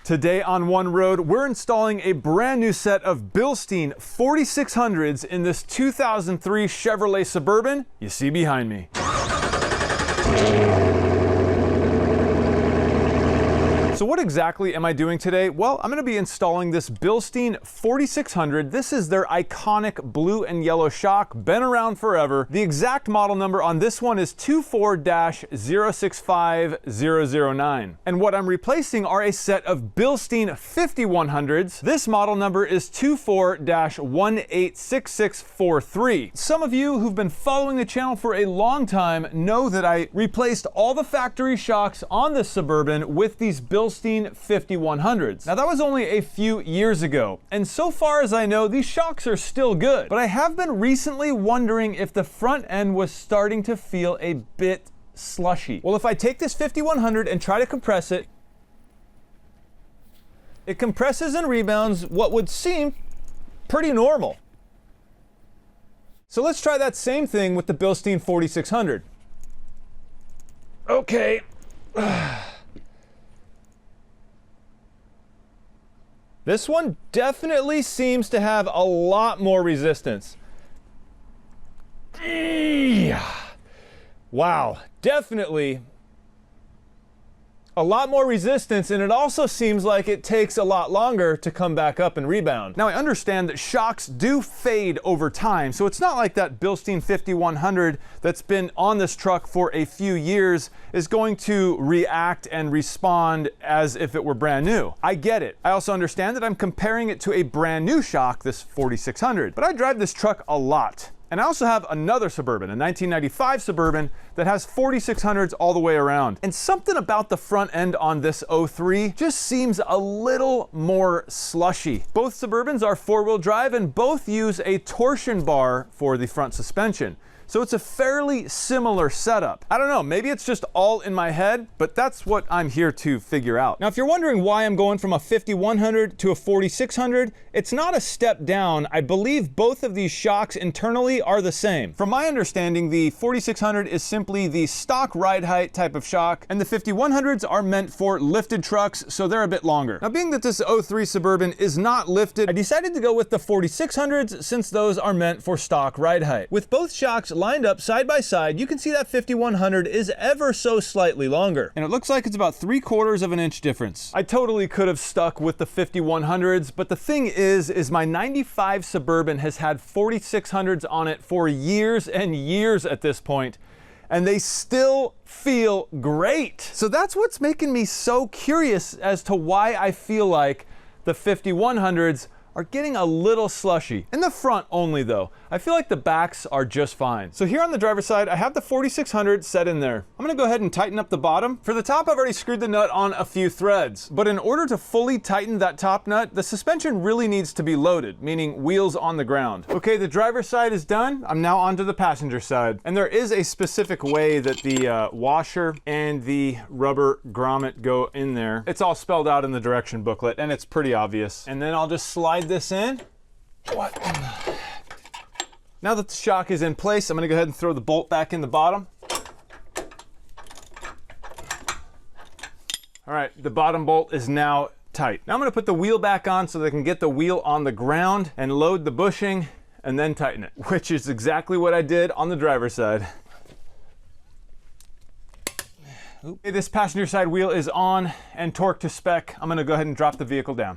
Today on One Road, we're installing a brand new set of Bilstein 4600s in this 2003 Chevrolet Suburban you see behind me. So what exactly am I doing today? Well, I'm going to be installing this Bilstein 4600. This is their iconic blue and yellow shock, been around forever. The exact model number on this one is 24-065009. And what I'm replacing are a set of Bilstein 5100s. This model number is 24-186643. Some of you who've been following the channel for a long time know that I replaced all the factory shocks on this Suburban with these Bilstein 5100s. Now that was only a few years ago, and so far as I know, these shocks are still good. But I have been recently wondering if the front end was starting to feel a bit slushy. Well, if I take this 5100 and try to compress it, it compresses and rebounds what would seem pretty normal. So let's try that same thing with the Bilstein 4600. Okay. This one definitely seems to have a lot more resistance. Wow, definitely a lot more resistance, and it also seems like it takes a lot longer to come back up and rebound. Now I understand that shocks do fade over time, so it's not like that Bilstein 5100 that's been on this truck for a few years is going to react and respond as if it were brand new. I get it. I also understand that I'm comparing it to a brand new shock, this 4600, but I drive this truck a lot. And I also have another Suburban, a 1995 Suburban that has 4600s all the way around. And something about the front end on this 03 just seems a little more slushy. Both Suburbans are four-wheel drive and both use a torsion bar for the front suspension. So it's a fairly similar setup. I don't know, maybe it's just all in my head, but that's what I'm here to figure out. Now, if you're wondering why I'm going from a 5100 to a 4600, it's not a step down. I believe both of these shocks internally are the same. From my understanding, the 4600 is simply the stock ride height type of shock, and the 5100s are meant for lifted trucks, so they're a bit longer. Now, being that this 03 Suburban is not lifted, I decided to go with the 4600s since those are meant for stock ride height. With both shocks lined up side by side, you can see that 5100 is ever so slightly longer. And it looks like it's about 3/4 of an inch difference. I totally could have stuck with the 5100s, but the thing is my 95 Suburban has had 4600s on it for years and years at this point, and they still feel great. So that's what's making me so curious as to why I feel like the 5100s are getting a little slushy. In the front only though. I feel like the backs are just fine. So here on the driver's side, I have the 4600 set in there. I'm gonna go ahead and tighten up the bottom. For the top, I've already screwed the nut on a few threads, but in order to fully tighten that top nut, the suspension really needs to be loaded, meaning wheels on the ground. Okay, the driver's side is done. I'm now onto the passenger side. And there is a specific way that the washer and the rubber grommet go in there. It's all spelled out in the direction booklet, and it's pretty obvious. And then I'll just slide this in. What? Now that the shock is in place, I'm going to go ahead and throw the bolt back in the bottom. All right, the bottom bolt is now tight. Now I'm going to put the wheel back on so that I can get the wheel on the ground and load the bushing and then tighten it, which is exactly what I did on the driver's side. Okay, this passenger side wheel is on and torqued to spec. I'm going to go ahead and drop the vehicle down.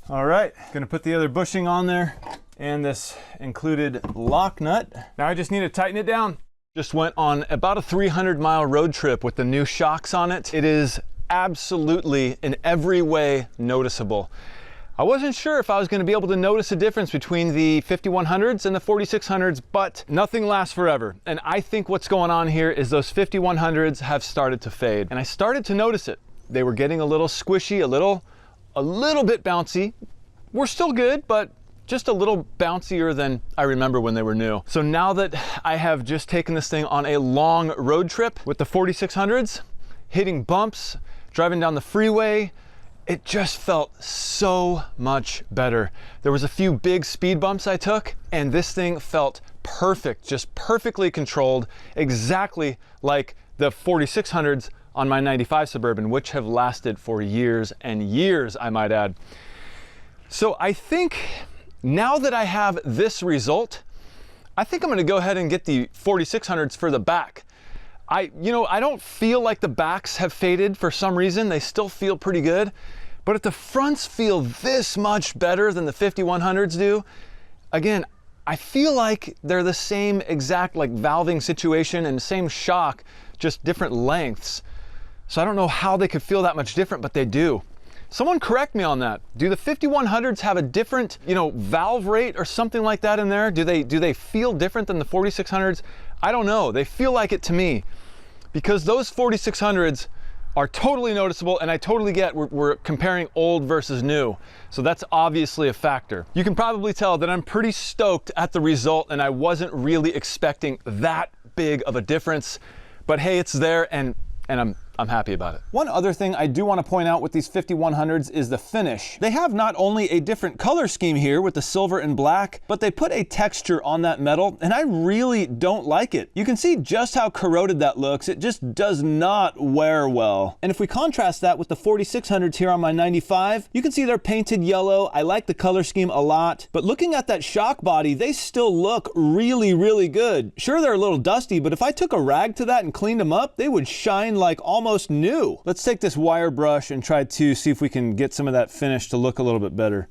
All right, gonna put the other bushing on there and this included lock nut. Now I just need to tighten it down. Just went on about a 300-mile road trip with the new shocks on it. It is absolutely in every way noticeable. I wasn't sure if I was gonna be able to notice a difference between the 5100s and the 4600s, but nothing lasts forever. And I think what's going on here is those 5100s have started to fade. And I started to notice it. They were getting a little squishy, a little bit bouncy. We're still good, but just a little bouncier than I remember when they were new. So now that I have just taken this thing on a long road trip with the 4600s, hitting bumps, driving down the freeway, it just felt so much better. There was a few big speed bumps I took, and this thing felt perfect, just perfectly controlled, exactly like the 4600s on my 95 Suburban, which have lasted for years and years, I might add. So I think now that I have this result, I think I'm gonna go ahead and get the 4600s for the back. I don't feel like the backs have faded for some reason. They still feel pretty good. But if the fronts feel this much better than the 5100s do, again, I feel like they're the same exact like valving situation and same shock, just different lengths. So I don't know how they could feel that much different, but they do. Someone correct me on that. Do the 5100s have a different, valve rate or something like that in there? Do they feel different than the 4600s? I don't know. They feel like it to me, because those 4600s are totally noticeable, and I totally get we're comparing old versus new. So that's obviously a factor. You can probably tell that I'm pretty stoked at the result, and I wasn't really expecting that big of a difference. But hey, it's there, and I'm happy about it. One other thing I do want to point out with these 5100s is the finish. They have not only a different color scheme here with the silver and black, but they put a texture on that metal, and I really don't like it. You can see just how corroded that looks. It just does not wear well. And if we contrast that with the 4600s here on my 95, you can see they're painted yellow. I like the color scheme a lot, but looking at that shock body, they still look really, really good. Sure, they're a little dusty, but if I took a rag to that and cleaned them up, they would shine like almost new. Let's take this wire brush and try to see if we can get some of that finish to look a little bit better.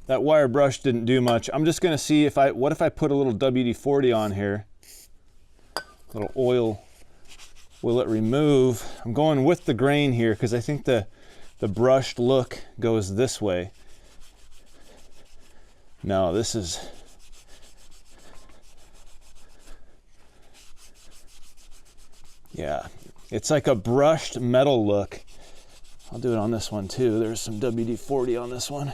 That wire brush didn't do much. I'm just gonna see what if I put a little WD-40 on here, a little oil. Will it remove? I'm going with the grain here because I think the brushed look goes this way. No, this is, yeah, it's like a brushed metal look. I'll do it on this one too. There's some WD-40 on this one.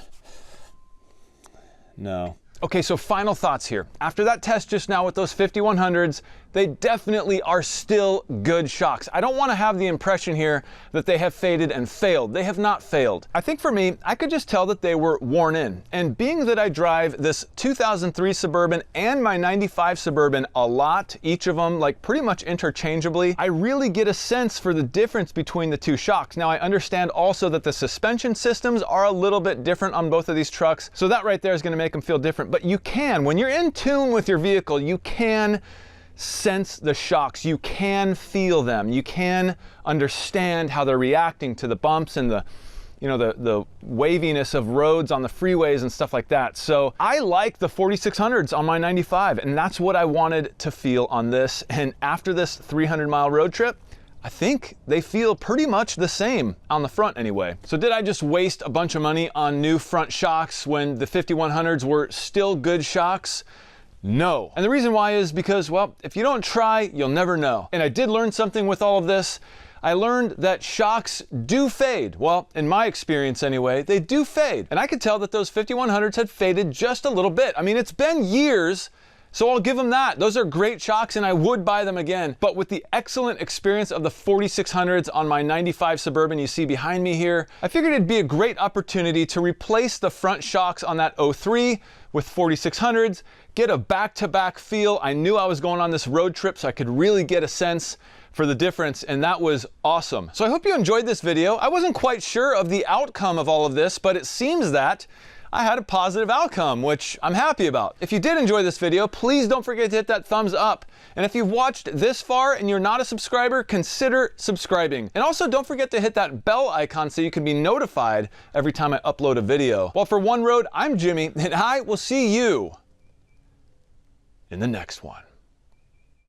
No. Okay, so final thoughts here. After that test just now with those 5100s, they definitely are still good shocks. I don't want to have the impression here that they have faded and failed. They have not failed. I think for me, I could just tell that they were worn in. And being that I drive this 2003 Suburban and my 95 Suburban a lot, each of them like pretty much interchangeably, I really get a sense for the difference between the two shocks. Now I understand also that the suspension systems are a little bit different on both of these trucks, so that right there is going to make them feel different. But you can, when you're in tune with your vehicle, you can sense the shocks, you can feel them, you can understand how they're reacting to the bumps and the waviness of roads on the freeways and stuff like that. So I like the 4600s on my 95, and that's what I wanted to feel on this. And after this 300-mile road trip, I think they feel pretty much the same on the front anyway. So did I just waste a bunch of money on new front shocks when the 5100s were still good shocks? No. And the reason why is because, well, if you don't try, you'll never know. And I did learn something with all of this. I learned that shocks do fade. Well, in my experience anyway, they do fade. And I could tell that those 5100s had faded just a little bit. I mean, it's been years, so I'll give them that. Those are great shocks and I would buy them again. But with the excellent experience of the 4600s on my 95 Suburban you see behind me here, I figured it'd be a great opportunity to replace the front shocks on that 03 with 4600s, get a back-to-back feel. I knew I was going on this road trip, so I could really get a sense for the difference, and that was awesome. So I hope you enjoyed this video. I wasn't quite sure of the outcome of all of this, but it seems that I had a positive outcome, which I'm happy about. If you did enjoy this video, please don't forget to hit that thumbs up. And if you've watched this far and you're not a subscriber, consider subscribing. And also don't forget to hit that bell icon so you can be notified every time I upload a video. Well, for One Road, I'm Jimmy, and I will see you in the next one.